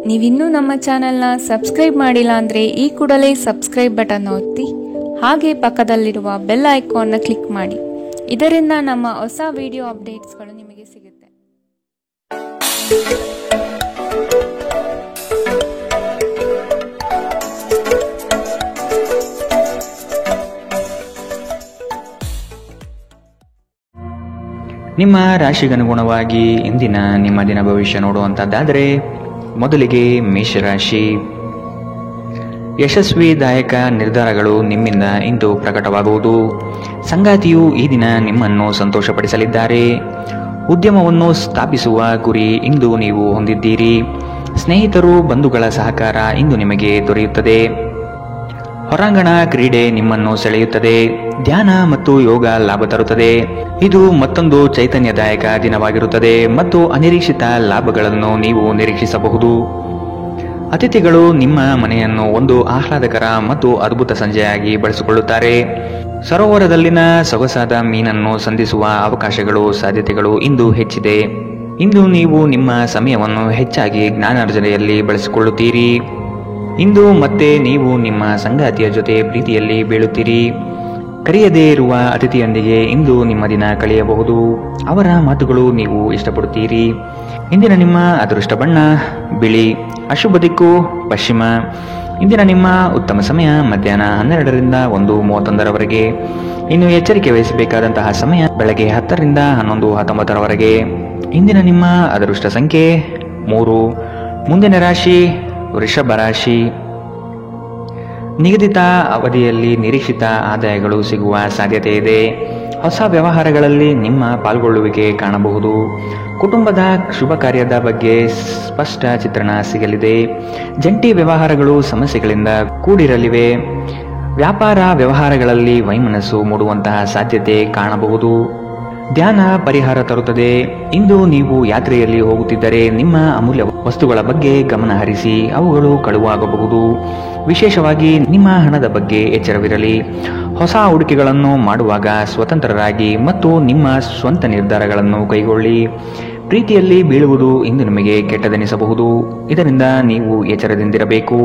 ನೀವಿನ್ನೂ ನಮ್ಮ ಚಾನೆಲ್ನ ಸಬ್ಸ್ಕ್ರೈಬ್ ಮಾಡಿಲ್ಲ ಅಂದರೆ ಈ ಕೂಡಲೇ ಸಬ್ಸ್ಕ್ರೈಬ್ ಬಟನ್ ಒತ್ತಿ ಹಾಗೆ ಪಕ್ಕದಲ್ಲಿರುವ ಬೆಲ್ ಐಕಾನ್ನ ಕ್ಲಿಕ್ ಮಾಡಿ. ಇದರಿಂದ ನಮ್ಮ ಹೊಸ ವಿಡಿಯೋ ಅಪ್ಡೇಟ್ಸ್ಗಳು ನಿಮಗೆ ಸಿಗುತ್ತೆ. ನಿಮ್ಮ ರಾಶಿಗನುಗುಣವಾಗಿ ಇಂದಿನ ನಿಮ್ಮ ದಿನ ಭವಿಷ್ಯ ನೋಡುವಂಥದ್ದಾದರೆ ಮೊದಲಿಗೆ ಮೇಷರಾಶಿ. ಯಶಸ್ವಿದಾಯಕ ನಿರ್ಧಾರಗಳು ನಿಮ್ಮಿಂದ ಇಂದು ಪ್ರಕಟವಾಗುವುದು. ಸಂಗಾತಿಯು ಈ ದಿನ ನಿಮ್ಮನ್ನು ಸಂತೋಷಪಡಿಸಲಿದ್ದಾರೆ. ಉದ್ಯಮವನ್ನು ಸ್ಥಾಪಿಸುವ ಗುರಿ ಇಂದು ನೀವು ಹೊಂದಿದ್ದೀರಿ. ಸ್ನೇಹಿತರು ಬಂಧುಗಳ ಸಹಕಾರ ಇಂದು ನಿಮಗೆ ದೊರೆಯುತ್ತದೆ. ಹೊರಾಂಗಣ ಕ್ರೀಡೆ ನಿಮ್ಮನ್ನು ಸೆಳೆಯುತ್ತದೆ. ಧ್ಯಾನ ಮತ್ತು ಯೋಗ ಲಾಭ ತರುತ್ತದೆ. ಇದು ಮತ್ತೊಂದು ಚೈತನ್ಯದಾಯಕ ದಿನವಾಗಿರುತ್ತದೆ ಮತ್ತು ಅನಿರೀಕ್ಷಿತ ಲಾಭಗಳನ್ನು ನೀವು ನಿರೀಕ್ಷಿಸಬಹುದು. ಅತಿಥಿಗಳು ನಿಮ್ಮ ಮನೆಯನ್ನು ಒಂದು ಆಹ್ಲಾದಕರ ಮತ್ತು ಅದ್ಭುತ ಸಂಜೆಯಾಗಿ ಬಳಸಿಕೊಳ್ಳುತ್ತಾರೆ. ಸರೋವರದಲ್ಲಿನ ಸೊಗಸಾದ ಮೀನನ್ನು ಸಂಧಿಸುವ ಅವಕಾಶಗಳು ಸಾಧ್ಯತೆಗಳು ಇಂದು ಹೆಚ್ಚಿದೆ. ಇಂದು ನೀವು ನಿಮ್ಮ ಸಮಯವನ್ನು ಹೆಚ್ಚಾಗಿ ಜ್ಞಾನಾರ್ಜನೆಯಲ್ಲಿ ಬಳಸಿಕೊಳ್ಳುತ್ತೀರಿ. ಇಂದು ಮತ್ತೆ ನೀವು ನಿಮ್ಮ ಸಂಗಾತಿಯ ಜೊತೆ ಪ್ರೀತಿಯಲ್ಲಿ ಬೀಳುತ್ತೀರಿ. ಕರೆಯದೇ ಇರುವ ಅತಿಥಿಯೊಂದಿಗೆ ಇಂದು ನಿಮ್ಮ ದಿನ ಕಳೆಯಬಹುದು. ಅವರ ಮಾತುಗಳು ನೀವು ಇಷ್ಟಪಡುತ್ತೀರಿ. ಇಂದಿನ ನಿಮ್ಮ ಅದೃಷ್ಟ ಬಣ್ಣ ಬಿಳಿ. ಅಶುಭ ದಿಕ್ಕು ಪಶ್ಚಿಮ. ಇಂದಿನ ನಿಮ್ಮ ಉತ್ತಮ ಸಮಯ ಮಧ್ಯಾಹ್ನ 12ರಿಂದ 1:31ರವರೆಗೆ. ಇನ್ನು ಎಚ್ಚರಿಕೆ ವಹಿಸಬೇಕಾದಂತಹ ಸಮಯ ಬೆಳಗ್ಗೆ 10ರಿಂದ 11:19ರವರೆಗೆ. ಇಂದಿನ ನಿಮ್ಮ ಅದೃಷ್ಟ ಸಂಖ್ಯೆ 3. ಮುಂದಿನ ರಾಶಿ ವೃಷಭ ರಾಶಿ. ನಿಗದಿತ ಅವಧಿಯಲ್ಲಿ ನಿರೀಕ್ಷಿತ ಆದಾಯಗಳು ಸಿಗುವ ಸಾಧ್ಯತೆ ಇದೆ. ಹೊಸ ವ್ಯವಹಾರಗಳಲ್ಲಿ ನಿಮ್ಮ ಪಾಲ್ಗೊಳ್ಳುವಿಕೆ ಕಾಣಬಹುದು. ಕುಟುಂಬದ ಶುಭ ಕಾರ್ಯದ ಬಗ್ಗೆ ಸ್ಪಷ್ಟ ಚಿತ್ರಣ ಸಿಗಲಿದೆ. ಜಂಟಿ ವ್ಯವಹಾರಗಳು ಸಮಸ್ಯೆಗಳಿಂದ ಕೂಡಿರಲಿವೆ. ವ್ಯಾಪಾರ ವ್ಯವಹಾರಗಳಲ್ಲಿ ವೈಮನಸ್ಸು ಮೂಡುವಂತಹ ಸಾಧ್ಯತೆ ಕಾಣಬಹುದು. ಧ್ಯಾನ ಪರಿಹಾರ ತರುತ್ತದೆ. ಇಂದು ನೀವು ಯಾತ್ರೆಯಲ್ಲಿ ಹೋಗುತ್ತಿದ್ದರೆ ನಿಮ್ಮ ಅಮೂಲ್ಯ ವಸ್ತುಗಳ ಬಗ್ಗೆ ಗಮನ ಹರಿಸಿ. ಅವುಗಳು ಕಳುವಾಗಬಹುದು. ವಿಶೇಷವಾಗಿ ನಿಮ್ಮ ಹಣದ ಬಗ್ಗೆ ಎಚ್ಚರವಿರಲಿ. ಹೊಸ ಹೂಡಿಕೆಗಳನ್ನು ಮಾಡುವಾಗ ಸ್ವತಂತ್ರರಾಗಿ ಮತ್ತು ನಿಮ್ಮ ಸ್ವಂತ ನಿರ್ಧಾರಗಳನ್ನು ಕೈಗೊಳ್ಳಿ. ಪ್ರೀತಿಯಲ್ಲಿ ಬೀಳುವುದು ಇಂದು ನಿಮಗೆ ಕೆಟ್ಟದೆನಿಸಬಹುದು. ಇದರಿಂದ ನೀವು ಎಚ್ಚರದಿಂದಿರಬೇಕು.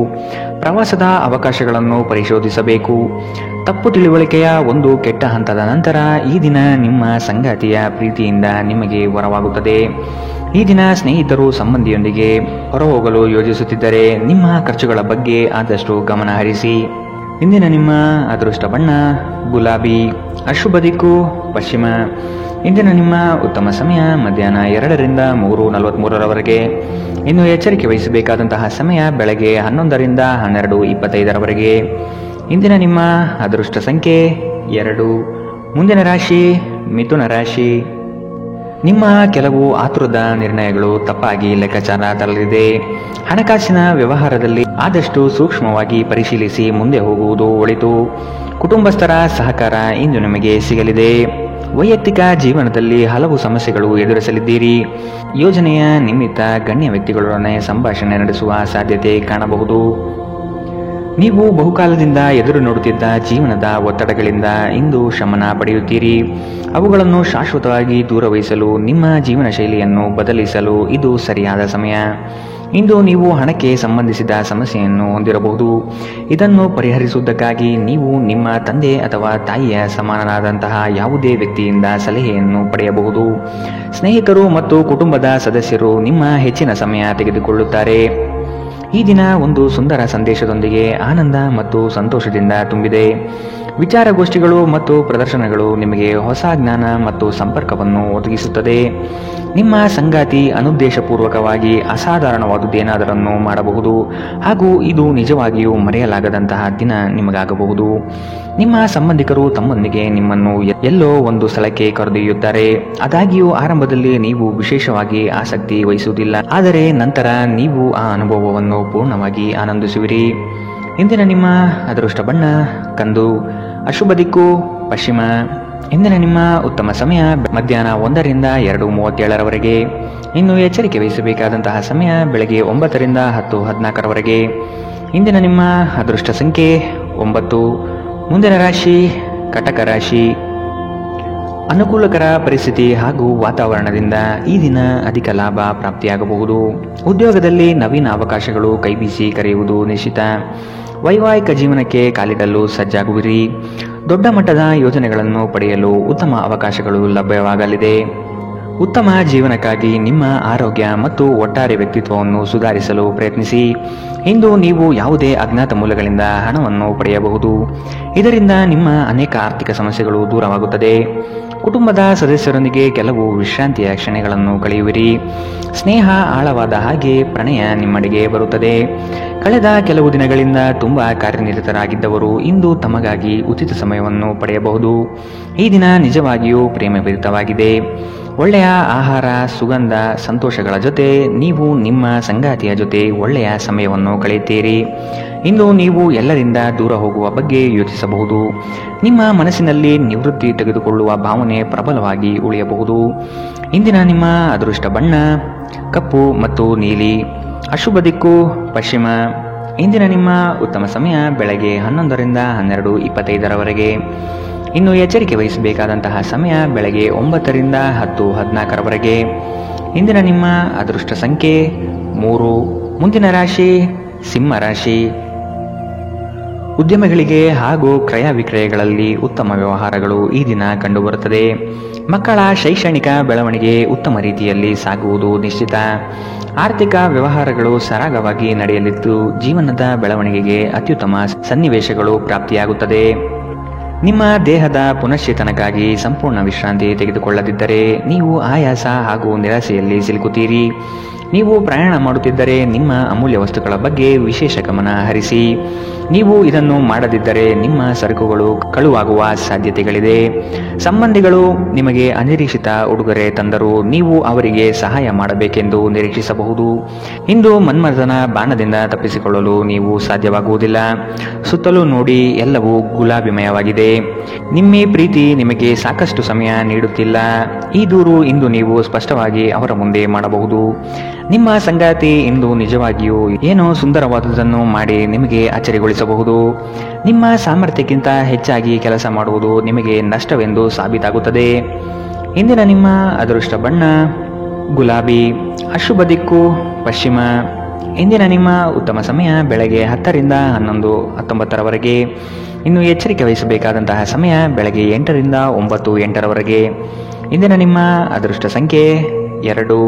ಪ್ರವಾಸದ ಅವಕಾಶಗಳನ್ನು ಪರಿಶೋಧಿಸಬೇಕು. ತಪ್ಪು ತಿಳುವಳಿಕೆಯ ಒಂದು ಕೆಟ್ಟ ಹಂತದ ನಂತರ ಈ ದಿನ ನಿಮ್ಮ ಸಂಗಾತಿಯ ಪ್ರೀತಿಯಿಂದ ನಿಮಗೆ ವರವಾಗುತ್ತದೆ. ಈ ದಿನ ಸ್ನೇಹಿತರು ಸಂಬಂಧಿಯೊಂದಿಗೆ ಹೊರಹೋಗಲು ಯೋಜಿಸುತ್ತಿದ್ದರೆ ನಿಮ್ಮ ಖರ್ಚುಗಳ ಬಗ್ಗೆ ಆದಷ್ಟು ಗಮನ ಹರಿಸಿ. ಇಂದಿನ ನಿಮ್ಮ ಅದೃಷ್ಟ ಬಣ್ಣ ಗುಲಾಬಿ. ಅಶುಭ ದಿಕ್ಕು ಪಶ್ಚಿಮ. ಇಂದಿನ ನಿಮ್ಮ ಉತ್ತಮ ಸಮಯ ಮಧ್ಯಾಹ್ನ 2ರಿಂದ 3:43ರವರೆಗೆ. ಇನ್ನು ಎಚ್ಚರಿಕೆ ವಹಿಸಬೇಕಾದಂತಹ ಸಮಯ ಬೆಳಗ್ಗೆ 11ರಿಂದ 12:25ರವರೆಗೆ. ಇಂದಿನ ನಿಮ್ಮ ಅದೃಷ್ಟ ಸಂಖ್ಯೆ 2. ಮುಂದಿನ ರಾಶಿ ಮಿಥುನ ರಾಶಿ. ನಿಮ್ಮ ಕೆಲವು ಆತುರದ ನಿರ್ಣಯಗಳು ತಪ್ಪಾಗಿ ಲೆಕ್ಕಾಚಾರ ತರಲಿದೆ. ಹಣಕಾಸಿನ ವ್ಯವಹಾರದಲ್ಲಿ ಆದಷ್ಟು ಸೂಕ್ಷ್ಮವಾಗಿ ಪರಿಶೀಲಿಸಿ ಮುಂದೆ ಹೋಗುವುದು ಒಳಿತು. ಕುಟುಂಬಸ್ಥರ ಸಹಕಾರ ಇಂದು ನಿಮಗೆ ಸಿಗಲಿದೆ. ವೈಯಕ್ತಿಕ ಜೀವನದಲ್ಲಿ ಹಲವು ಸಮಸ್ಯೆಗಳು ಎದುರಿಸಲಿದ್ದೀರಿ. ಯೋಜನೆಯ ನಿಮಿತ್ತ ಗಣ್ಯ ವ್ಯಕ್ತಿಗಳೊಡನೆ ಸಂಭಾಷಣೆ ನಡೆಸುವ ಸಾಧ್ಯತೆ ಕಾಣಬಹುದು. ನೀವು ಬಹುಕಾಲದಿಂದ ಎದುರು ನೋಡುತ್ತಿದ್ದ ಜೀವನದ ಒತ್ತಡಗಳಿಂದ ಇಂದು ಶಮನ ಪಡೆಯುತ್ತೀರಿ. ಅವುಗಳನ್ನು ಶಾಶ್ವತವಾಗಿ ದೂರವಹಿಸಲು ನಿಮ್ಮ ಜೀವನ ಶೈಲಿಯನ್ನು ಬದಲಿಸಲು ಇದು ಸರಿಯಾದ ಸಮಯ. ಇಂದು ನೀವು ಹಣಕ್ಕೆ ಸಂಬಂಧಿಸಿದ ಸಮಸ್ಯೆಯನ್ನು ಹೊಂದಿರಬಹುದು. ಇದನ್ನು ಪರಿಹರಿಸುವುದಕ್ಕಾಗಿ ನೀವು ನಿಮ್ಮ ತಂದೆ ಅಥವಾ ತಾಯಿಯ ಸಮಾನನಾದಂತಹ ಯಾವುದೇ ವ್ಯಕ್ತಿಯಿಂದ ಸಲಹೆಯನ್ನು ಪಡೆಯಬಹುದು. ಸ್ನೇಹಿತರು ಮತ್ತು ಕುಟುಂಬದ ಸದಸ್ಯರು ನಿಮ್ಮ ಹೆಚ್ಚಿನ ಸಮಯ ತೆಗೆದುಕೊಳ್ಳುತ್ತಾರೆ. ಈ ದಿನ ಒಂದು ಸುಂದರ ಸಂದೇಶದೊಂದಿಗೆ ಆನಂದ ಮತ್ತು ಸಂತೋಷದಿಂದ ತುಂಬಿದೆ. ವಿಚಾರಗೋಷ್ಠಿಗಳು ಮತ್ತು ಪ್ರದರ್ಶನಗಳು ನಿಮಗೆ ಹೊಸ ಜ್ಞಾನ ಮತ್ತು ಸಂಪರ್ಕವನ್ನು ಒದಗಿಸುತ್ತದೆ. ನಿಮ್ಮ ಸಂಗಾತಿ ಅನುದ್ದೇಶಪೂರ್ವಕವಾಗಿ ಅಸಾಧಾರಣವಾದುದೇನಾದರನ್ನು ಮಾಡಬಹುದು ಹಾಗೂ ಇದು ನಿಜವಾಗಿಯೂ ಮರೆಯಲಾಗದಂತಹ ದಿನ ನಿಮಗಾಗಬಹುದು. ನಿಮ್ಮ ಸಂಬಂಧಿಕರು ತಮ್ಮೊಂದಿಗೆ ನಿಮ್ಮನ್ನು ಎಲ್ಲೋ ಒಂದು ಸ್ಥಳಕ್ಕೆ ಕರೆದೊಯ್ಯುತ್ತಾರೆ. ಆದಾಗ್ಯೂ ಆರಂಭದಲ್ಲಿ ನೀವು ವಿಶೇಷವಾಗಿ ಆಸಕ್ತಿ ವಹಿಸುವುದಿಲ್ಲ, ಆದರೆ ನಂತರ ನೀವು ಆ ಅನುಭವವನ್ನು ಪೂರ್ಣವಾಗಿ ಆನಂದಿಸುವಿರಿ. ಇಂದಿನ ನಿಮ್ಮ ಅದೃಷ್ಟ ಬಣ್ಣ ಕಂದು. ಅಶುಭ ದಿಕ್ಕು ಪಶ್ಚಿಮ. ಇಂದಿನ ನಿಮ್ಮ ಉತ್ತಮ ಸಮಯ ಮಧ್ಯಾಹ್ನ 1ರಿಂದ 2:37ರವರೆಗೆ. ಇನ್ನು ಎಚ್ಚರಿಕೆ ವಹಿಸಬೇಕಾದಂತಹ ಸಮಯ ಬೆಳಗ್ಗೆ 9ರಿಂದ 10:14ರವರೆಗೆ. ಇಂದಿನ ನಿಮ್ಮ ಅದೃಷ್ಟ ಸಂಖ್ಯೆ 9. ಮುಂದಿನ ರಾಶಿ ಕಟಕ ರಾಶಿ. ಅನುಕೂಲಕರ ಪರಿಸ್ಥಿತಿ ಹಾಗೂ ವಾತಾವರಣದಿಂದ ಈ ದಿನ ಅಧಿಕ ಲಾಭ ಪ್ರಾಪ್ತಿಯಾಗಬಹುದು. ಉದ್ಯೋಗದಲ್ಲಿ ನವೀನ ಅವಕಾಶಗಳು ಕೈಬೀಸಿ ಕರೆಯುವುದು ನಿಶ್ಚಿತ. ವೈವಾಹಿಕ ಜೀವನಕ್ಕೆ ಕಾಲಿಡಲು ಸಜ್ಜಾಗುವಿರಿ. ದೊಡ್ಡ ಮಟ್ಟದ ಯೋಜನೆಗಳನ್ನು ಪಡೆಯಲು ಉತ್ತಮ ಅವಕಾಶಗಳು ಲಭ್ಯವಾಗಲಿದೆ. ಉತ್ತಮ ಜೀವನಕ್ಕಾಗಿ ನಿಮ್ಮ ಆರೋಗ್ಯ ಮತ್ತು ಒಟ್ಟಾರೆ ವ್ಯಕ್ತಿತ್ವವನ್ನು ಸುಧಾರಿಸಲು ಪ್ರಯತ್ನಿಸಿ. ಇಂದು ನೀವು ಯಾವುದೇ ಅಜ್ಞಾತ ಮೂಲಗಳಿಂದ ಹಣವನ್ನು ಪಡೆಯಬಹುದು. ಇದರಿಂದ ನಿಮ್ಮ ಅನೇಕ ಆರ್ಥಿಕ ಸಮಸ್ಯೆಗಳು ದೂರವಾಗುತ್ತದೆ. ಕುಟುಂಬದ ಸದಸ್ಯರೊಂದಿಗೆ ಕೆಲವು ವಿಶ್ರಾಂತಿಯ ಕ್ಷಣಗಳನ್ನು ಕಳೆಯುವಿರಿ. ಸ್ನೇಹ ಆಳವಾದ ಹಾಗೆ ಪ್ರಣಯ ನಿಮ್ಮಡೆಗೆ ಬರುತ್ತದೆ. ಕಳೆದ ಕೆಲವು ದಿನಗಳಿಂದ ತುಂಬಾ ಕಾರ್ಯನಿರತರಾಗಿದ್ದವರು ಇಂದು ತಮಗಾಗಿ ಉಚಿತ ಸಮಯವನ್ನು ಪಡೆಯಬಹುದು. ಈ ದಿನ ನಿಜವಾಗಿಯೂ ಪ್ರೇಮಭರಿತವಾಗಿದೆ. ಒಳ್ಳೆಯ ಆಹಾರ, ಸುಗಂಧ, ಸಂತೋಷಗಳ ಜೊತೆ ನೀವು ನಿಮ್ಮ ಸಂಗಾತಿಯ ಜೊತೆ ಒಳ್ಳೆಯ ಸಮಯವನ್ನು ಕಳೆಯುತ್ತೀರಿ. ಇಂದು ನೀವು ಎಲ್ಲರಿಂದ ದೂರ ಹೋಗುವ ಬಗ್ಗೆ ಯೋಚಿಸಬಹುದು. ನಿಮ್ಮ ಮನಸ್ಸಿನಲ್ಲಿ ನಿವೃತ್ತಿ ತೆಗೆದುಕೊಳ್ಳುವ ಭಾವನೆ ಪ್ರಬಲವಾಗಿ ಉಳಿಯಬಹುದು. ಇಂದಿನ ನಿಮ್ಮ ಅದೃಷ್ಟ ಬಣ್ಣ ಕಪ್ಪು ಮತ್ತು ನೀಲಿ. ಅಶುಭ ದಿಕ್ಕು ಪಶ್ಚಿಮ. ಇಂದಿನ ನಿಮ್ಮ ಉತ್ತಮ ಸಮಯ ಬೆಳಗ್ಗೆ 11ರಿಂದ 12:25 ಇನ್ನು ಎಚ್ಚರಿಕೆ ವಹಿಸಬೇಕಾದಂತಹ ಸಮಯ ಬೆಳಗ್ಗೆ 9ರಿಂದ 10:14 ಇಂದಿನ ನಿಮ್ಮ ಅದೃಷ್ಟ ಸಂಖ್ಯೆ 3. ಮುಂದಿನ ರಾಶಿ ಸಿಂಹ ರಾಶಿ. ಉದ್ಯಮಗಳಿಗೆ ಹಾಗೂ ಕ್ರಯ ವಿಕ್ರಯಗಳಲ್ಲಿ ಉತ್ತಮ ವ್ಯವಹಾರಗಳು ಈ ದಿನ ಕಂಡುಬರುತ್ತದೆ. ಮಕ್ಕಳ ಶೈಕ್ಷಣಿಕ ಬೆಳವಣಿಗೆ ಉತ್ತಮ ರೀತಿಯಲ್ಲಿ ಸಾಗುವುದು ನಿಶ್ಚಿತ. ಆರ್ಥಿಕ ವ್ಯವಹಾರಗಳು ಸರಾಗವಾಗಿ ನಡೆಯಲಿದ್ದು ಜೀವನದ ಬೆಳವಣಿಗೆಗೆ ಅತ್ಯುತ್ತಮ ಸನ್ನಿವೇಶಗಳು ಪ್ರಾಪ್ತಿಯಾಗುತ್ತದೆ. ನಿಮ್ಮ ದೇಹದ ಪುನಶ್ಚೇತನಕ್ಕಾಗಿ ಸಂಪೂರ್ಣ ವಿಶ್ರಾಂತಿ ತೆಗೆದುಕೊಳ್ಳದಿದ್ದರೆ ನೀವು ಆಯಾಸ ಹಾಗೂ ನಿರಾಸೆಯಲ್ಲಿ ಸಿಲುಕುತ್ತೀರಿ. ನೀವು ಪ್ರಯಾಣ ಮಾಡುತ್ತಿದ್ದರೆ ನಿಮ್ಮ ಅಮೂಲ್ಯ ವಸ್ತುಗಳ ಬಗ್ಗೆ ವಿಶೇಷ ಗಮನ ಹರಿಸಿ. ನೀವು ಇದನ್ನು ಮಾಡದಿದ್ದರೆ ನಿಮ್ಮ ಸರಕುಗಳು ಕಳುವಾಗುವ ಸಾಧ್ಯತೆಗಳಿದೆ. ಸಂಬಂಧಿಗಳು ನಿಮಗೆ ಅನಿರೀಕ್ಷಿತ ಉಡುಗೊರೆ ತಂದರೂ ನೀವು ಅವರಿಗೆ ಸಹಾಯ ಮಾಡಬೇಕೆಂದು ನಿರೀಕ್ಷಿಸಬಹುದು. ಇಂದು ಮನ್ಮಥನ ಬಾಣದಿಂದ ತಪ್ಪಿಸಿಕೊಳ್ಳಲು ನೀವು ಸಾಧ್ಯವಾಗುವುದಿಲ್ಲ. ಸುತ್ತಲೂ ನೋಡಿ, ಎಲ್ಲವೂ ಗುಲಾಬಿಮಯವಾಗಿದೆ. ನಿಮ್ಮ ಪ್ರೀತಿ ನಿಮಗೆ ಸಾಕಷ್ಟು ಸಮಯ ನೀಡುತ್ತಿಲ್ಲ. ಈ ದೂರು ಇಂದು ನೀವು ಸ್ಪಷ್ಟವಾಗಿ ಅವರ ಮುಂದೆ ಮಾಡಬಹುದು. ನಿಮ್ಮ ಸಂಗಾತಿ ಇಂದು ನಿಜವಾಗಿಯೂ ಏನೋ ಸುಂದರವಾದುದನ್ನು ಮಾಡಿ ನಿಮಗೆ ಅಚ್ಚರಿಗೊಳಿಸಬಹುದು. ನಿಮ್ಮ ಸಾಮರ್ಥ್ಯಕ್ಕಿಂತ ಹೆಚ್ಚಾಗಿ ಕೆಲಸ ಮಾಡುವುದು ನಿಮಗೆ ನಷ್ಟವೆಂದು ಸಾಬೀತಾಗುತ್ತದೆ. ಇಂದಿನ ನಿಮ್ಮ ಅದೃಷ್ಟ ಬಣ್ಣ ಗುಲಾಬಿ. ಅಶುಭ ದಿಕ್ಕು ಪಶ್ಚಿಮ. ಇಂದಿನ ನಿಮ್ಮ ಉತ್ತಮ ಸಮಯ ಬೆಳಗ್ಗೆ 10ರಿಂದ 11:19 ಇನ್ನು ಎಚ್ಚರಿಕೆ ವಹಿಸಬೇಕಾದಂತಹ ಸಮಯ ಬೆಳಗ್ಗೆ 8ರಿಂದ 9:08 ಇಂದಿನ ನಿಮ್ಮ ಅದೃಷ್ಟ ಸಂಖ್ಯೆ 2.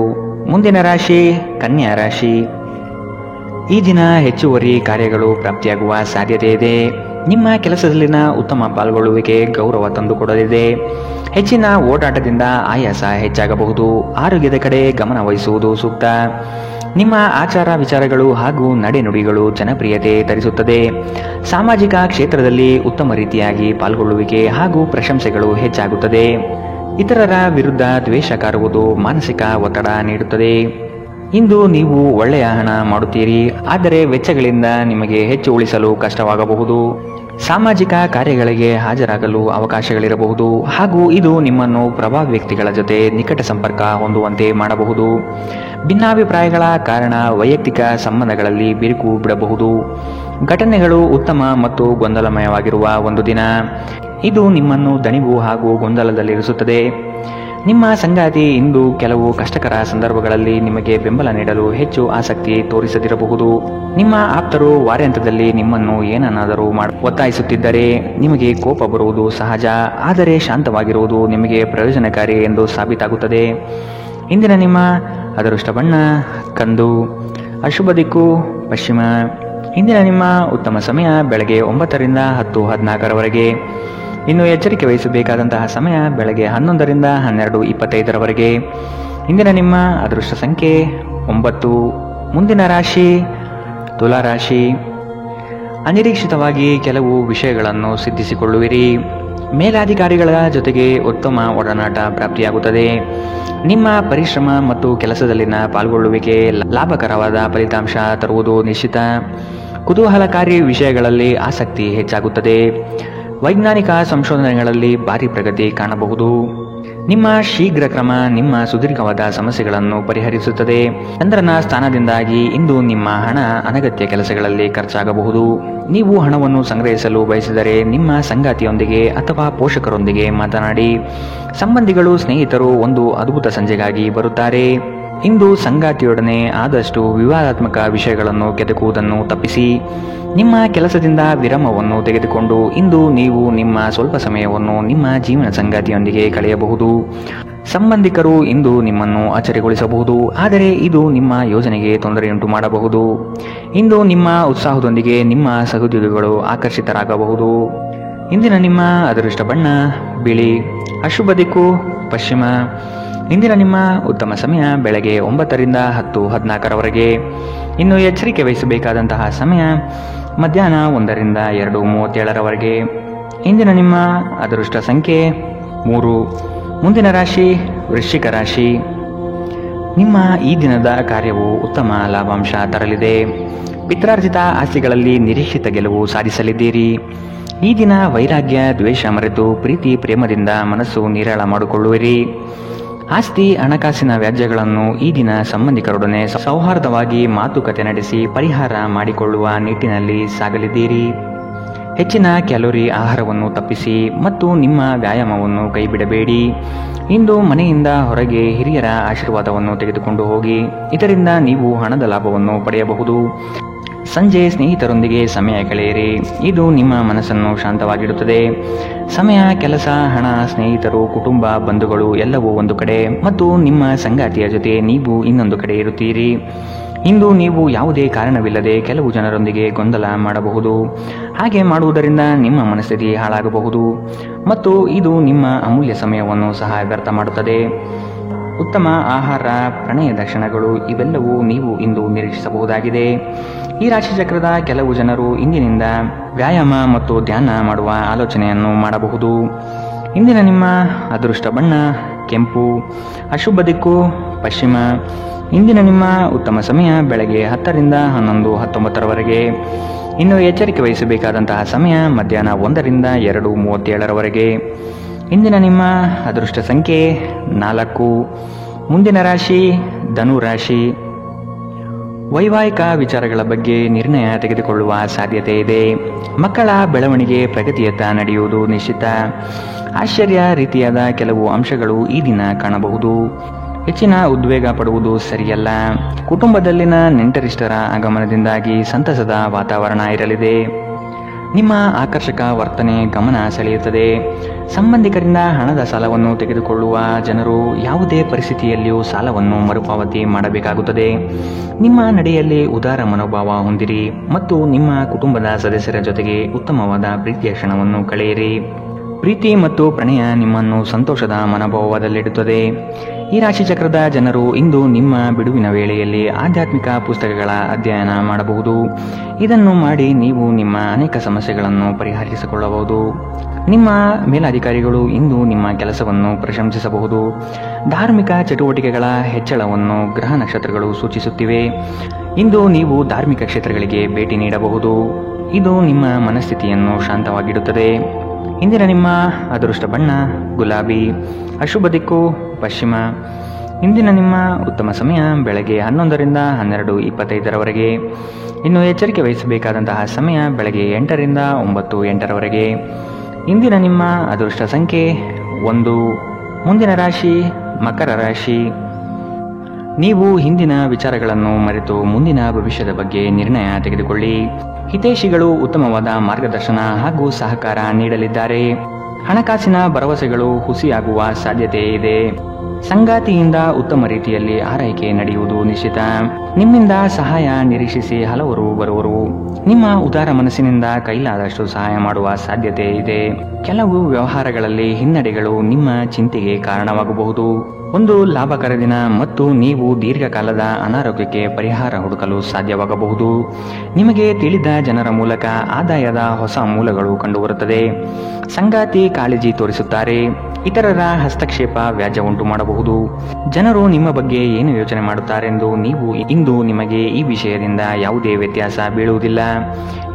ಮುಂದಿನ ರಾಶಿ ಕನ್ಯಾ ರಾಶಿ. ಈ ದಿನ ಹೆಚ್ಚುವರಿ ಕಾರ್ಯಗಳು ಪ್ರಾಪ್ತಿಯಾಗುವ ಸಾಧ್ಯತೆ ಇದೆ. ನಿಮ್ಮ ಕೆಲಸದಲ್ಲಿನ ಉತ್ತಮ ಪಾಲ್ಗೊಳ್ಳುವಿಕೆ ಗೌರವ ತಂದುಕೊಡಲಿದೆ. ಹೆಚ್ಚಿನ ಓಡಾಟದಿಂದ ಆಯಾಸ ಹೆಚ್ಚಾಗಬಹುದು. ಆರೋಗ್ಯದ ಕಡೆ ಗಮನ ವಹಿಸುವುದು ಸೂಕ್ತ. ನಿಮ್ಮ ಆಚಾರ ವಿಚಾರಗಳು ಹಾಗೂ ನಡೆನುಡಿಗಳು ಜನಪ್ರಿಯತೆ ತರಿಸುತ್ತದೆ. ಸಾಮಾಜಿಕ ಕ್ಷೇತ್ರದಲ್ಲಿ ಉತ್ತಮ ರೀತಿಯಾಗಿ ಪಾಲ್ಗೊಳ್ಳುವಿಕೆ ಹಾಗೂ ಪ್ರಶಂಸೆಗಳು ಹೆಚ್ಚಾಗುತ್ತದೆ. ಇತರರ ವಿರುದ್ಧ ದ್ವೇಷ ಕಾರುವುದು ಮಾನಸಿಕ ಒತ್ತಡ ನೀಡುತ್ತದೆ. ಇಂದು ನೀವು ಒಳ್ಳೆಯ ಹಣ ಮಾಡುತ್ತೀರಿ, ಆದರೆ ವೆಚ್ಚಗಳಿಂದ ನಿಮಗೆ ಹೆಚ್ಚು ಉಳಿಸಲು ಕಷ್ಟವಾಗಬಹುದು. ಸಾಮಾಜಿಕ ಕಾರ್ಯಗಳಿಗೆ ಹಾಜರಾಗಲು ಅವಕಾಶಗಳಿರಬಹುದು ಹಾಗೂ ಇದು ನಿಮ್ಮನ್ನು ಪ್ರಭಾವಿ ವ್ಯಕ್ತಿಗಳ ಜೊತೆ ನಿಕಟ ಸಂಪರ್ಕ ಹೊಂದುವಂತೆ ಮಾಡಬಹುದು. ಭಿನ್ನಾಭಿಪ್ರಾಯಗಳ ಕಾರಣ ವೈಯಕ್ತಿಕ ಸಂಬಂಧಗಳಲ್ಲಿ ಬಿರುಕು ಬಿಡಬಹುದು. ಘಟನೆಗಳು ಉತ್ತಮ ಮತ್ತು ಗೊಂದಲಮಯವಾಗಿರುವ ಒಂದು ದಿನ. ಇದು ನಿಮ್ಮನ್ನು ದಣಿವು ಹಾಗೂ ಗೊಂದಲದಲ್ಲಿರಿಸುತ್ತದೆ. ನಿಮ್ಮ ಸಂಗಾತಿ ಇಂದು ಕೆಲವು ಕಷ್ಟಕರ ಸಂದರ್ಭಗಳಲ್ಲಿ ನಿಮಗೆ ಬೆಂಬಲ ನೀಡಲು ಹೆಚ್ಚು ಆಸಕ್ತಿ ತೋರಿಸದಿರಬಹುದು. ನಿಮ್ಮ ಆಪ್ತರು ವಾರಾಂತ್ಯದಲ್ಲಿ ನಿಮ್ಮನ್ನು ಏನನ್ನಾದರೂ ಒತ್ತಾಯಿಸುತ್ತಿದ್ದರೆ ನಿಮಗೆ ಕೋಪ ಬರುವುದು ಸಹಜ, ಆದರೆ ಶಾಂತವಾಗಿರುವುದು ನಿಮಗೆ ಪ್ರಯೋಜನಕಾರಿ ಎಂದು ಸಾಬೀತಾಗುತ್ತದೆ. ಇಂದಿನ ನಿಮ್ಮ ಅದೃಷ್ಟ ಬಣ್ಣ ಕಂದು. ಅಶುಭ ದಿಕ್ಕು ಪಶ್ಚಿಮ. ಇಂದಿನ ನಿಮ್ಮ ಉತ್ತಮ ಸಮಯ ಬೆಳಗ್ಗೆ 9ರಿಂದ 10:14 ಇನ್ನು ಎಚ್ಚರಿಕೆ ವಹಿಸಬೇಕಾದಂತಹ ಸಮಯ ಬೆಳಗ್ಗೆ 11ರಿಂದ 12:25 ಇಂದಿನ ನಿಮ್ಮ ಅದೃಷ್ಟ ಸಂಖ್ಯೆ 9. ಮುಂದಿನ ರಾಶಿ ತುಲಾ ರಾಶಿ. ಅನಿರೀಕ್ಷಿತವಾಗಿ ಕೆಲವು ವಿಷಯಗಳನ್ನು ಸಿದ್ಧಿಸಿಕೊಳ್ಳುವಿರಿ. ಮೇಲಾಧಿಕಾರಿಗಳ ಜೊತೆಗೆ ಉತ್ತಮ ಒಡನಾಟ ಪ್ರಾಪ್ತಿಯಾಗುತ್ತದೆ. ನಿಮ್ಮ ಪರಿಶ್ರಮ ಮತ್ತು ಕೆಲಸದಲ್ಲಿನ ಪಾಲ್ಗೊಳ್ಳುವಿಕೆ ಲಾಭಕರವಾದ ಫಲಿತಾಂಶ ತರುವುದು ನಿಶ್ಚಿತ. ಕುತೂಹಲಕಾರಿ ವಿಷಯಗಳಲ್ಲಿ ಆಸಕ್ತಿ ಹೆಚ್ಚಾಗುತ್ತದೆ. ವೈಜ್ಞಾನಿಕ ಸಂಶೋಧನೆಗಳಲ್ಲಿ ಭಾರಿ ಪ್ರಗತಿ ಕಾಣಬಹುದು. ನಿಮ್ಮ ಶೀಘ್ರ ಕ್ರಮ ನಿಮ್ಮ ಸುದೀರ್ಘವಾದ ಸಮಸ್ಯೆಗಳನ್ನು ಪರಿಹರಿಸುತ್ತದೆ. ಚಂದ್ರನ ಸ್ಥಾನದಿಂದಾಗಿ ಇಂದು ನಿಮ್ಮ ಹಣ ಅನಗತ್ಯ ಕೆಲಸಗಳಲ್ಲಿ ಖರ್ಚಾಗಬಹುದು. ನೀವು ಹಣವನ್ನು ಸಂಗ್ರಹಿಸಲು ಬಯಸಿದರೆ ನಿಮ್ಮ ಸಂಗಾತಿಯೊಂದಿಗೆ ಅಥವಾ ಪೋಷಕರೊಂದಿಗೆ ಮಾತನಾಡಿ. ಸಂಬಂಧಿಗಳು, ಸ್ನೇಹಿತರು ಒಂದು ಅದ್ಭುತ ಸಂಜೆಗಾಗಿ ಬರುತ್ತಾರೆ. ಇಂದು ಸಂಗಾತಿಯೊಡನೆ ಆದಷ್ಟು ವಿವಾದಾತ್ಮಕ ವಿಷಯಗಳನ್ನು ಕೆದಕುವುದನ್ನು ತಪ್ಪಿಸಿ. ನಿಮ್ಮ ಕೆಲಸದಿಂದ ವಿರಾಮವನ್ನು ತೆಗೆದುಕೊಂಡು ಇಂದು ನೀವು ನಿಮ್ಮ ಸ್ವಲ್ಪ ಸಮಯವನ್ನು ನಿಮ್ಮ ಜೀವನ ಸಂಗಾತಿಯೊಂದಿಗೆ ಕಳೆಯಬಹುದು. ಸಂಬಂಧಿಕರು ಇಂದು ನಿಮ್ಮನ್ನು ಅಚ್ಚರಿಗೊಳಿಸಬಹುದು, ಆದರೆ ಇದು ನಿಮ್ಮ ಯೋಜನೆಗೆ ತೊಂದರೆಯುಂಟು ಮಾಡಬಹುದು. ಇಂದು ನಿಮ್ಮ ಉತ್ಸಾಹದೊಂದಿಗೆ ನಿಮ್ಮ ಸಹೋದ್ಯೋಗಿಗಳು ಆಕರ್ಷಿತರಾಗಬಹುದು. ಇಂದಿನ ನಿಮ್ಮ ಅದೃಷ್ಟ ಬಣ್ಣ ಬಿಳಿ. ಅಶುಭ ದಿಕ್ಕು ಪಶ್ಚಿಮ. ಇಂದಿನ ನಿಮ್ಮ ಉತ್ತಮ ಸಮಯ ಬೆಳಗ್ಗೆ 9 ರಿಂದ 10:14 ಇನ್ನು ಎಚ್ಚರಿಕೆ ವಹಿಸಬೇಕಾದಂತಹ ಸಮಯ ಮಧ್ಯಾಹ್ನ 1 ರಿಂದ 2:37 ಇಂದಿನ ನಿಮ್ಮ ಅದೃಷ್ಟ ಸಂಖ್ಯೆ 3. ಮುಂದಿನ ರಾಶಿ ವೃಶ್ಚಿಕ ರಾಶಿ. ನಿಮ್ಮ ಈ ದಿನದ ಕಾರ್ಯವು ಉತ್ತಮ ಲಾಭಾಂಶ ತರಲಿದೆ. ಪಿತ್ರಾರ್ಜಿತ ಆಸ್ತಿಗಳಲ್ಲಿ ನಿರೀಕ್ಷಿತ ಗೆಲುವು ಸಾಧಿಸಲಿದ್ದೀರಿ. ಈ ದಿನ ವೈರಾಗ್ಯ ದ್ವೇಷ ಮರೆತು ಪ್ರೀತಿ ಪ್ರೇಮದಿಂದ ಮನಸ್ಸು ನಿರಾಳ ಮಾಡಿಕೊಳ್ಳುವಿರಿ. ಆಸ್ತಿ ಹಣಕಾಸಿನ ವ್ಯಾಜ್ಯಗಳನ್ನು ಈ ದಿನ ಸಂಬಂಧಿಕರೊಡನೆ ಸೌಹಾರ್ದವಾಗಿ ಮಾತುಕತೆ ನಡೆಸಿ ಪರಿಹಾರ ಮಾಡಿಕೊಳ್ಳುವ ನಿಟ್ಟಿನಲ್ಲಿ ಸಾಗಲಿದ್ದೀರಿ. ಹೆಚ್ಚಿನ ಕ್ಯಾಲೋರಿ ಆಹಾರವನ್ನು ತಪ್ಪಿಸಿ ಮತ್ತು ನಿಮ್ಮ ವ್ಯಾಯಾಮವನ್ನು ಕೈಬಿಡಬೇಡಿ. ಇಂದು ಮನೆಯಿಂದ ಹೊರಗೆ ಹಿರಿಯರ ಆಶೀರ್ವಾದವನ್ನು ತೆಗೆದುಕೊಂಡು ಹೋಗಿ, ಇದರಿಂದ ನೀವು ಹಣದ ಲಾಭವನ್ನು ಪಡೆಯಬಹುದು. ಸಂಜೆ ಸ್ನೇಹಿತರೊಂದಿಗೆ ಸಮಯ ಕಳೆಯಿರಿ, ಇದು ನಿಮ್ಮ ಮನಸ್ಸನ್ನು ಶಾಂತವಾಗಿಡುತ್ತದೆ. ಸಮಯ, ಕೆಲಸ, ಹಣ, ಸ್ನೇಹಿತರು, ಕುಟುಂಬ, ಬಂಧುಗಳು ಎಲ್ಲವೂ ಒಂದು ಕಡೆ ಮತ್ತು ನಿಮ್ಮ ಸಂಗಾತಿಯ ಜೊತೆ ನೀವು ಇನ್ನೊಂದು ಕಡೆ ಇರುತ್ತೀರಿ. ಇಂದು ನೀವು ಯಾವುದೇ ಕಾರಣವಿಲ್ಲದೆ ಕೆಲವು ಜನರೊಂದಿಗೆ ಗೊಂದಲ ಮಾಡಬಹುದು. ಹಾಗೆ ಮಾಡುವುದರಿಂದ ನಿಮ್ಮ ಮನಸ್ಥಿತಿ ಹಾಳಾಗಬಹುದು ಮತ್ತು ಇದು ನಿಮ್ಮ ಅಮೂಲ್ಯ ಸಮಯವನ್ನು ಸಹ ವ್ಯರ್ಥ ಮಾಡುತ್ತದೆ. ಉತ್ತಮ ಆಹಾರ, ಪ್ರಣಯ ದರ್ಶನಗಳು ಇವೆಲ್ಲವೂ ನೀವು ಇಂದು ನಿರೀಕ್ಷಿಸಬಹುದಾಗಿದೆ. ಈ ರಾಶಿಚಕ್ರದ ಕೆಲವು ಜನರು ಇಂದಿನಿಂದ ವ್ಯಾಯಾಮ ಮತ್ತು ಧ್ಯಾನ ಮಾಡುವ ಆಲೋಚನೆಯನ್ನು ಮಾಡಬಹುದು. ಇಂದಿನ ನಿಮ್ಮ ಅದೃಷ್ಟ ಬಣ್ಣ ಕೆಂಪು. ಅಶುಭ ದಿಕ್ಕು ಪಶ್ಚಿಮ. ಇಂದಿನ ನಿಮ್ಮ ಉತ್ತಮ ಸಮಯ ಬೆಳಗ್ಗೆ 10 ರಿಂದ 11:19 ಇನ್ನು ಎಚ್ಚರಿಕೆ ವಹಿಸಬೇಕಾದಂತಹ ಸಮಯ ಮಧ್ಯಾಹ್ನ 1 ರಿಂದ 2:37 ಇಂದಿನ ನಿಮ್ಮ ಅದೃಷ್ಟ ಸಂಖ್ಯೆ 4. ಮುಂದಿನ ರಾಶಿ ಧನು ರಾಶಿ. ವೈವಾಹಿಕ ವಿಚಾರಗಳ ಬಗ್ಗೆ ನಿರ್ಣಯ ತೆಗೆದುಕೊಳ್ಳುವ ಸಾಧ್ಯತೆ ಇದೆ. ಮಕ್ಕಳ ಬೆಳವಣಿಗೆ ಪ್ರಗತಿಯತ್ತ ನಡೆಯುವುದು ನಿಶ್ಚಿತ. ಆಶ್ಚರ್ಯ ರೀತಿಯಾದ ಕೆಲವು ಅಂಶಗಳು ಈ ದಿನ ಕಾಣಬಹುದು. ಹೆಚ್ಚಿನ ಉದ್ವೇಗ ಪಡುವುದು ಸರಿಯಲ್ಲ. ಕುಟುಂಬದಲ್ಲಿನ ನೆಂಟರಿಷ್ಟರ ಆಗಮನದಿಂದಾಗಿ ಸಂತಸದ ವಾತಾವರಣ ಇರಲಿದೆ. ನಿಮ್ಮ ಆಕರ್ಷಕ ವರ್ತನೆ ಗಮನ ಸೆಳೆಯುತ್ತದೆ. ಸಂಬಂಧಿಕರಿಂದ ಹಣದ ಸಾಲವನ್ನು ತೆಗೆದುಕೊಳ್ಳುವ ಜನರು ಯಾವುದೇ ಪರಿಸ್ಥಿತಿಯಲ್ಲಿಯೂ ಸಾಲವನ್ನು ಮರುಪಾವತಿ ಮಾಡಬೇಕಾಗುತ್ತದೆ. ನಿಮ್ಮ ನಡೆಯಲ್ಲಿ ಉದಾರ ಮನೋಭಾವ ಹೊಂದಿರಿ ಮತ್ತು ನಿಮ್ಮ ಕುಟುಂಬದ ಸದಸ್ಯರ ಜೊತೆಗೆ ಉತ್ತಮವಾದ ಪ್ರೀತಿಯ ಕ್ಷಣವನ್ನು ಕಳೆಯಿರಿ. ಪ್ರೀತಿ ಮತ್ತು ಪ್ರಣಯ ನಿಮ್ಮನ್ನು ಸಂತೋಷದ ಮನೋಭಾವದಲ್ಲಿಡುತ್ತದೆ. ಈ ರಾಶಿಚಕ್ರದ ಜನರು ಇಂದು ನಿಮ್ಮ ಬಿಡುವಿನ ವೇಳೆಯಲ್ಲಿ ಆಧ್ಯಾತ್ಮಿಕ ಪುಸ್ತಕಗಳ ಅಧ್ಯಯನ ಮಾಡಬಹುದು. ಇದನ್ನು ಮಾಡಿ ನೀವು ನಿಮ್ಮ ಅನೇಕ ಸಮಸ್ಯೆಗಳನ್ನು ಪರಿಹರಿಸಿಕೊಳ್ಳಬಹುದು. ನಿಮ್ಮ ಮೇಲಾಧಿಕಾರಿಗಳು ಇಂದು ನಿಮ್ಮ ಕೆಲಸವನ್ನು ಪ್ರಶಂಸಿಸಬಹುದು. ಧಾರ್ಮಿಕ ಚಟುವಟಿಕೆಗಳ ಹೆಚ್ಚಳವನ್ನು ಗ್ರಹ ನಕ್ಷತ್ರಗಳು ಸೂಚಿಸುತ್ತಿವೆ. ಇಂದು ನೀವು ಧಾರ್ಮಿಕ ಕ್ಷೇತ್ರಗಳಿಗೆ ಭೇಟಿ ನೀಡಬಹುದು. ಇದು ನಿಮ್ಮ ಮನಸ್ಥಿತಿಯನ್ನು ಶಾಂತವಾಗಿಡುತ್ತದೆ. ಇಂದಿನ ನಿಮ್ಮ ಅದೃಷ್ಟ ಬಣ್ಣ ಗುಲಾಬಿ. ಅಶುಭ ದಿಕ್ಕು ಪಶ್ಚಿಮ. ಇಂದಿನ ನಿಮ್ಮ ಉತ್ತಮ ಸಮಯ ಬೆಳಗ್ಗೆ 11 ರಿಂದ 12:25 ಇನ್ನು ಎಚ್ಚರಿಕೆ ವಹಿಸಬೇಕಾದಂತಹ ಸಮಯ ಬೆಳಗ್ಗೆ 8 ರಿಂದ 9:08 ಇಂದಿನ ನಿಮ್ಮ ಅದೃಷ್ಟ ಸಂಖ್ಯೆ 1. ಮುಂದಿನ ರಾಶಿ ಮಕರ ರಾಶಿ. ನೀವು ಹಿಂದಿನ ವಿಚಾರಗಳನ್ನು ಮರೆತು ಮುಂದಿನ ಭವಿಷ್ಯದ ಬಗ್ಗೆ ನಿರ್ಣಯ ತೆಗೆದುಕೊಳ್ಳಿ. ಹಿತೈಷಿಗಳು ಉತ್ತಮವಾದ ಮಾರ್ಗದರ್ಶನ ಹಾಗೂ ಸಹಕಾರ ನೀಡಲಿದ್ದಾರೆ. ಹಣಕಾಸಿನ ಭರವಸೆಗಳು ಹುಸಿಯಾಗುವ ಸಾಧ್ಯತೆ ಇದೆ. ಸಂಗಾತಿಯಿಂದ ಉತ್ತಮ ರೀತಿಯಲ್ಲಿ ಆರೈಕೆ ನಡೆಯುವುದು ನಿಶ್ಚಿತ. ನಿಮ್ಮಿಂದ ಸಹಾಯ ನಿರೀಕ್ಷಿಸಿ ಹಲವರು ಬರುವರು. ನಿಮ್ಮ ಉದಾರ ಮನಸ್ಸಿನಿಂದ ಕೈಲಾದಷ್ಟು ಸಹಾಯ ಮಾಡುವ ಸಾಧ್ಯತೆ ಇದೆ. ಕೆಲವು ವ್ಯವಹಾರಗಳಲ್ಲಿ ಹಿನ್ನಡೆಗಳು ನಿಮ್ಮ ಚಿಂತೆಗೆ ಕಾರಣವಾಗಬಹುದು. ಒಂದು ಲಾಭಕರ ದಿನ ಮತ್ತು ನೀವು ದೀರ್ಘಕಾಲದ ಅನಾರೋಗ್ಯಕ್ಕೆ ಪರಿಹಾರ ಹುಡುಕಲು ಸಾಧ್ಯವಾಗಬಹುದು. ನಿಮಗೆ ತಿಳಿದ ಜನರ ಮೂಲಕ ಆದಾಯದ ಹೊಸ ಮೂಲಗಳು ಕಂಡುಬರುತ್ತದೆ. ಸಂಗಾತಿ ಕಾಳಜಿ ತೋರಿಸುತ್ತಾರೆ. ಇತರರ ಹಸ್ತಕ್ಷೇಪ ವ್ಯಾಜ್ಯ ಉಂಟು ಮಾಡಬಹುದು. ಜನರು ನಿಮ್ಮ ಬಗ್ಗೆ ಏನು ಯೋಚನೆ ಮಾಡುತ್ತಾರೆಂದು ನೀವು ಇಂದು ನಿಮಗೆ ಈ ವಿಷಯದಿಂದ ಯಾವುದೇ ವ್ಯತ್ಯಾಸ ಬೀಳುವುದಿಲ್ಲ.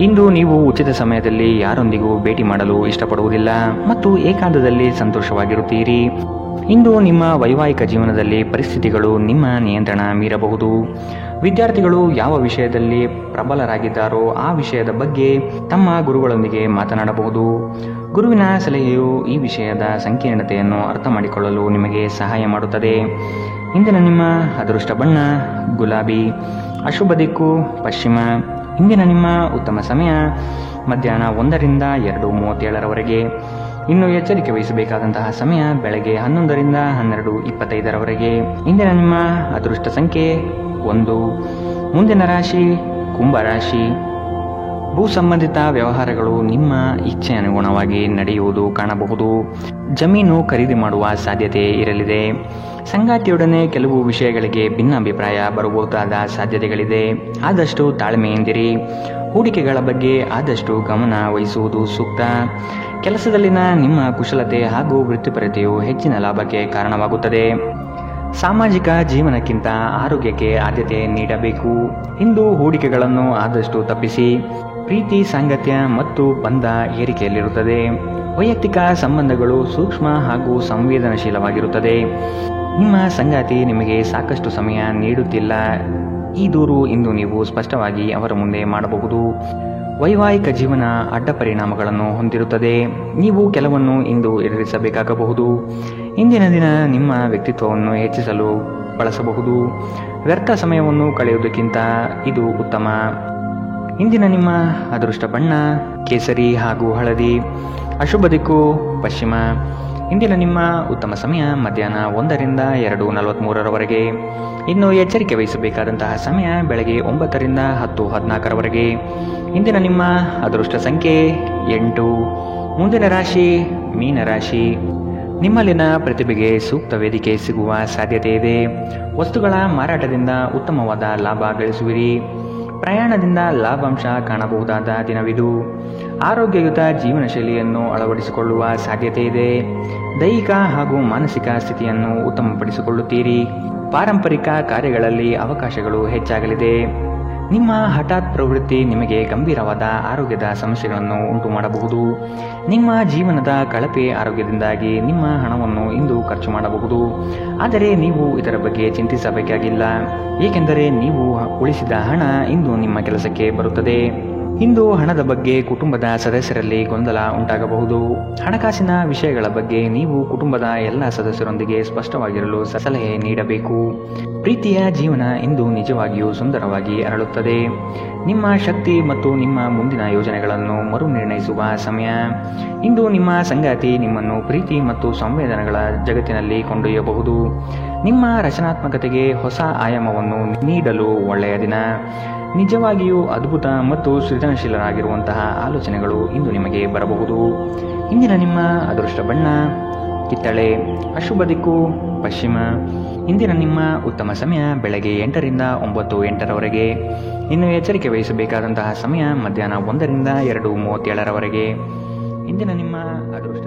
ಇಂದು ನೀವು ಉಚಿತ ಸಮಯದಲ್ಲಿ ಯಾರೊಂದಿಗೂ ಭೇಟಿ ಮಾಡಲು ಇಷ್ಟಪಡುವುದಿಲ್ಲ ಮತ್ತು ಏಕಾಂತದಲ್ಲಿ ಸಂತೋಷವಾಗಿರುತ್ತೀರಿ. ಇಂದು ನಿಮ್ಮ ವೈವಾಹಿಕ ಜೀವನದಲ್ಲಿ ಪರಿಸ್ಥಿತಿಗಳು ನಿಮ್ಮ ನಿಯಂತ್ರಣ ಮೀರಬಹುದು. ವಿದ್ಯಾರ್ಥಿಗಳು ಯಾವ ವಿಷಯದಲ್ಲಿ ಪ್ರಬಲರಾಗಿದ್ದಾರೋ ಆ ವಿಷಯದ ಬಗ್ಗೆ ತಮ್ಮ ಗುರುಗಳೊಂದಿಗೆ ಮಾತನಾಡಬಹುದು. ಗುರುವಿನ ಸಲಹೆಯು ಈ ವಿಷಯದ ಸಂಕೀರ್ಣತೆಯನ್ನು ಅರ್ಥ ಮಾಡಿಕೊಳ್ಳಲು ನಿಮಗೆ ಸಹಾಯ ಮಾಡುತ್ತದೆ. ಇಂದಿನ ನಿಮ್ಮ ಅದೃಷ್ಟ ಬಣ್ಣ ಗುಲಾಬಿ, ಅಶುಭ ದಿಕ್ಕು ಪಶ್ಚಿಮ. ಇಂದಿನ ನಿಮ್ಮ ಉತ್ತಮ ಸಮಯ ಮಧ್ಯಾಹ್ನ 1ರಿಂದ 2:37ರವರೆಗೆ. ಇನ್ನು ಎಚ್ಚರಿಕೆ ವಹಿಸಬೇಕಾದಂತಹ ಸಮಯ ಬೆಳಗ್ಗೆ 11ರಿಂದ 12:25ರವರೆಗೆ. ಇಂದಿನ ನಿಮ್ಮ ಅದೃಷ್ಟ ಸಂಖ್ಯೆ 1. ಮುಂದಿನ ರಾಶಿ ಕುಂಭರಾಶಿ. ಭೂ ಸಂಬಂಧಿತ ವ್ಯವಹಾರಗಳು ನಿಮ್ಮ ಇಚ್ಛೆ ಅನುಗುಣವಾಗಿ ನಡೆಯುವುದು ಕಾಣಬಹುದು. ಜಮೀನು ಖರೀದಿ ಮಾಡುವ ಸಾಧ್ಯತೆ ಇರಲಿದೆ. ಸಂಗಾತಿಯೊಡನೆ ಕೆಲವು ವಿಷಯಗಳಿಗೆ ಭಿನ್ನಾಭಿಪ್ರಾಯ ಬರಬಹುದಾದ ಸಾಧ್ಯತೆಗಳಿದೆ. ಆದಷ್ಟು ತಾಳ್ಮೆಯಿಂದಿರಿ. ಹೂಡಿಕೆಗಳ ಬಗ್ಗೆ ಆದಷ್ಟು ಗಮನ ವಹಿಸುವುದು ಸೂಕ್ತ. ಕೆಲಸದಲ್ಲಿನ ನಿಮ್ಮ ಕುಶಲತೆ ಹಾಗೂ ವೃತ್ತಿಪರತೆಯು ಹೆಚ್ಚಿನ ಲಾಭಕ್ಕೆ ಕಾರಣವಾಗುತ್ತದೆ. ಸಾಮಾಜಿಕ ಜೀವನಕ್ಕಿಂತ ಆರೋಗ್ಯಕ್ಕೆ ಆದ್ಯತೆ ನೀಡಬೇಕು. ಇಂದು ಹೂಡಿಕೆಗಳನ್ನು ಆದಷ್ಟು ತಪ್ಪಿಸಿ. ಪ್ರೀತಿ ಸಾಂಗತ್ಯ ಮತ್ತು ಬಂಧ ಏರಿಕೆಯಲ್ಲಿರುತ್ತದೆ. ವೈಯಕ್ತಿಕ ಸಂಬಂಧಗಳು ಸೂಕ್ಷ್ಮ ಹಾಗೂ ಸಂವೇದನಶೀಲವಾಗಿರುತ್ತದೆ. ನಿಮ್ಮ ಸಂಗಾತಿ ನಿಮಗೆ ಸಾಕಷ್ಟು ಸಮಯ ನೀಡುತ್ತಿಲ್ಲ. ಈ ದೂರು ಇಂದು ನೀವು ಸ್ಪಷ್ಟವಾಗಿ ಅವರ ಮುಂದೆ ಮಾಡಬಹುದು. ವೈವಾಹಿಕ ಜೀವನ ಅಡ್ಡ ಪರಿಣಾಮಗಳನ್ನು ಹೊಂದಿರುತ್ತದೆ. ನೀವು ಕೆಲವನ್ನು ಇಂದು ಎದುರಿಸಬೇಕಾಗಬಹುದು. ಇಂದಿನ ದಿನ ನಿಮ್ಮ ವ್ಯಕ್ತಿತ್ವವನ್ನು ಹೆಚ್ಚಿಸಲು ಬಳಸಬಹುದು. ವ್ಯರ್ಥ ಸಮಯವನ್ನು ಕಳೆಯುವುದಕ್ಕಿಂತ ಇದು ಉತ್ತಮ. ಇಂದಿನ ನಿಮ್ಮ ಅದೃಷ್ಟ ಬಣ್ಣ ಕೇಸರಿ ಹಾಗೂ ಹಳದಿ, ಅಶುಭ ದಿಕ್ಕು ಪಶ್ಚಿಮ. ಇಂದಿನ ನಿಮ್ಮ ಉತ್ತಮ ಸಮಯ ಮಧ್ಯಾಹ್ನ 1ರಿಂದ 2:43ರವರೆಗೆ. ಇನ್ನು ಎಚ್ಚರಿಕೆ ವಹಿಸಬೇಕಾದಂತಹ ಸಮಯ ಬೆಳಗ್ಗೆ 9ರಿಂದ 10:14ರವರೆಗೆ. ಇಂದಿನ ನಿಮ್ಮ ಅದೃಷ್ಟ ಸಂಖ್ಯೆ 8. ಮುಂದಿನ ರಾಶಿ ಮೀನರಾಶಿ. ನಿಮ್ಮಲ್ಲಿನ ಪ್ರತಿಭೆಗೆ ಸೂಕ್ತ ವೇದಿಕೆ ಸಿಗುವ ಸಾಧ್ಯತೆ ಇದೆ. ವಸ್ತುಗಳ ಮಾರಾಟದಿಂದ ಉತ್ತಮವಾದ ಲಾಭ ಗಳಿಸುವಿರಿ. ಪ್ರಯಾಣದಿಂದ ಲಾಭಾಂಶ ಕಾಣಬಹುದಾದ ದಿನವಿದು. ಆರೋಗ್ಯಯುತ ಜೀವನ ಶೈಲಿಯನ್ನು ಅಳವಡಿಸಿಕೊಳ್ಳುವ ಸಾಧ್ಯತೆ ಇದೆ. ದೈಹಿಕ ಹಾಗೂ ಮಾನಸಿಕ ಸ್ಥಿತಿಯನ್ನು ಉತ್ತಮಪಡಿಸಿಕೊಳ್ಳುತ್ತೀರಿ. ಪಾರಂಪರಿಕ ಕಾರ್ಯಗಳಲ್ಲಿ ಅವಕಾಶಗಳು ಹೆಚ್ಚಾಗಲಿದೆ. ನಿಮ್ಮ ಹಠಾತ್ ಪ್ರವೃತ್ತಿ ನಿಮಗೆ ಗಂಭೀರವಾದ ಆರೋಗ್ಯದ ಸಮಸ್ಯೆಗಳನ್ನು ಉಂಟು ಮಾಡಬಹುದು. ನಿಮ್ಮ ಜೀವನದ ಕಳಪೆ ಆರೋಗ್ಯದಿಂದಾಗಿ ನಿಮ್ಮ ಹಣವನ್ನು ಇಂದು ಖರ್ಚು ಮಾಡಬಹುದು. ಆದರೆ ನೀವು ಇದರ ಬಗ್ಗೆ ಚಿಂತಿಸಬೇಕಾಗಿಲ್ಲ, ಏಕೆಂದರೆ ನೀವು ಉಳಿಸಿದ ಹಣ ಇಂದು ನಿಮ್ಮ ಕೆಲಸಕ್ಕೆ ಬರುತ್ತದೆ. ಇಂದು ಹಣದ ಬಗ್ಗೆ ಕುಟುಂಬದ ಸದಸ್ಯರಲ್ಲಿ ಗೊಂದಲ ಉಂಟಾಗಬಹುದು. ಹಣಕಾಸಿನ ವಿಷಯಗಳ ಬಗ್ಗೆ ನೀವು ಕುಟುಂಬದ ಎಲ್ಲ ಸದಸ್ಯರೊಂದಿಗೆ ಸ್ಪಷ್ಟವಾಗಿರಲು ಸಲಹೆ ನೀಡಬೇಕು. ಪ್ರೀತಿಯ ಜೀವನ ಇಂದು ನಿಜವಾಗಿಯೂ ಸುಂದರವಾಗಿ ಅರಳುತ್ತದೆ. ನಿಮ್ಮ ಶಕ್ತಿ ಮತ್ತು ನಿಮ್ಮ ಮುಂದಿನ ಯೋಜನೆಗಳನ್ನು ಮರು ನಿರ್ಣಯಿಸುವ ಸಮಯ. ಇಂದು ನಿಮ್ಮ ಸಂಗಾತಿ ನಿಮ್ಮನ್ನು ಪ್ರೀತಿ ಮತ್ತು ಸಂವೇದನೆಗಳ ಜಗತ್ತಿನಲ್ಲಿ ಕೊಂಡೊಯ್ಯಬಹುದು. ನಿಮ್ಮ ರಚನಾತ್ಮಕತೆಗೆ ಹೊಸ ಆಯಾಮವನ್ನು ನೀಡಲು ಒಳ್ಳೆಯ ದಿನ. ನಿಜವಾಗಿಯೂ ಅದ್ಭುತ ಮತ್ತು ಸೃಜನಶೀಲರಾಗಿರುವಂತಹ ಆಲೋಚನೆಗಳು ಇಂದು ನಿಮಗೆ ಬರಬಹುದು. ಇಂದಿನ ನಿಮ್ಮ ಅದೃಷ್ಟ ಬಣ್ಣ ಕಿತ್ತಳೆ, ಅಶುಭ ದಿಕ್ಕು ಪಶ್ಚಿಮ. ಇಂದಿನ ನಿಮ್ಮ ಉತ್ತಮ ಸಮಯ ಬೆಳಗ್ಗೆ 8ರಿಂದ 9:08ರವರೆಗೆ. ಇನ್ನು ಎಚ್ಚರಿಕೆ ವಹಿಸಬೇಕಾದಂತಹ ಸಮಯ ಮಧ್ಯಾಹ್ನ 1ರಿಂದ 2:37ರವರೆಗೆ. ಇಂದಿನ ನಿಮ್ಮ ಅದೃಷ್ಟ